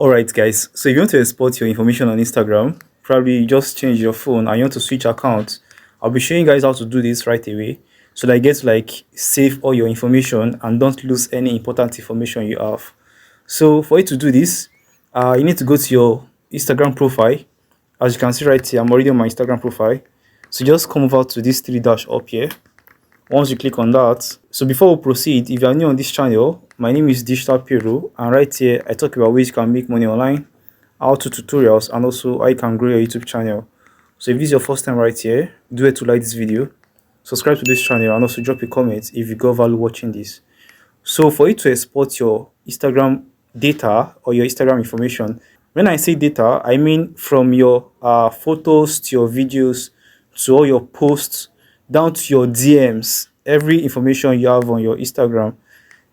Alright guys, so if you want to export your information on Instagram, probably you just change your phone and you want to switch accounts. I'll be showing you guys how to do this right away so that you get to save all your information and don't lose any important information you have. So for you to do this, you need to go to your Instagram profile. As you can see right here, I'm already on my Instagram profile. So just come over to this three dash up here. Once you click on that, so before we proceed, if you are new on this channel, my name is Digital Pero, and right here I talk about ways you can make money online, how to tutorials, and also how you can grow your YouTube channel. So if this is your first time right here, do it to like this video, subscribe to this channel, and also drop a comment if you got value watching this. So for you to export your Instagram data or your Instagram information, when I say data, I mean from your photos to your videos to all your posts down to your DMs, every information you have on your Instagram.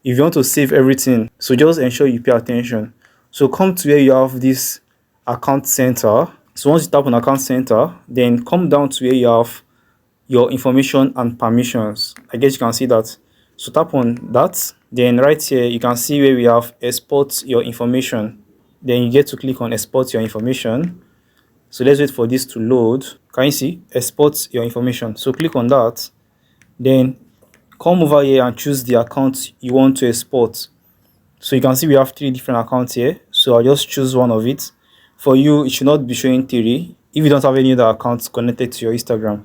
If you want to save everything, so just ensure you pay attention. So come to where you have this account center. So once you tap on account center, then come down to where you have your information and permissions. I guess you can see that. So tap on that. Then right here, you can see where we have export your information. Then you get to click on export your information. So let's wait for this to load. Can you see? Export your information. So click on that. Then come over here and choose the account you want to export. So you can see we have three different accounts here. So I'll just choose one of it. For you, it should not be showing three if you don't have any other accounts connected to your Instagram.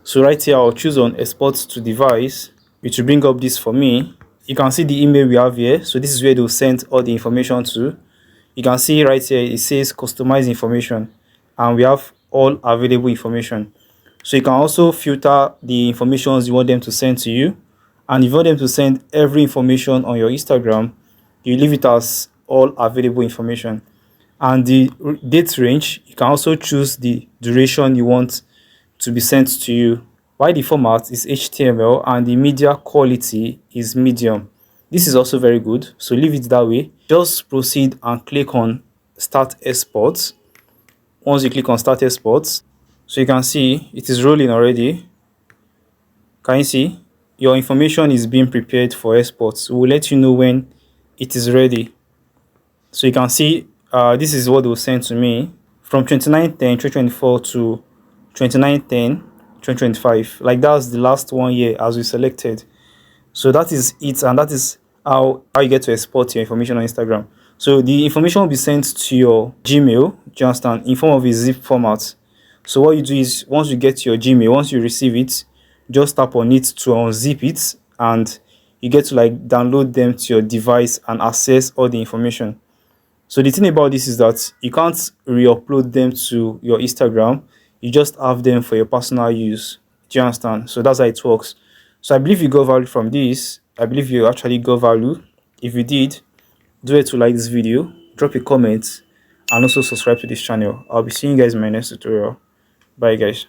So right here, I'll choose on export to device, which will bring up this for me. You can see the email we have here. So this is where they'll send all the information to. You can see right here, it says customize information, and we have all available information. So you can also filter the information you want them to send to you. And if you want them to send every information on your Instagram, you leave it as all available information. And the date range, you can also choose the duration you want to be sent to you. While the format is HTML and the media quality is medium. This is also very good, so leave it that way. Just proceed and click on start export. Once you click on start export, so you can see it is rolling already. Can you see? Your information is being prepared for export. So we'll let you know when it is ready. So you can see this is what they will send to me from 29/10/2024 to 29/10/2025. Like that's the last 1 year as we selected. So that is it, and that is how you get to export your information on Instagram. So the information will be sent to your Gmail, do you understand, in form of a zip format. So what you do is once you get your Gmail, once you receive it, just tap on it to unzip it, and you get to download them to your device and access all the information. So the thing about this is that you can't re-upload them to your Instagram. You just have them for your personal use. Do you understand? So that's how it works. So I believe you got value from this. I believe you actually got value. If you did, do it to like this video, drop a comment, and also subscribe to this channel. I'll be seeing you guys in my next tutorial. Bye guys.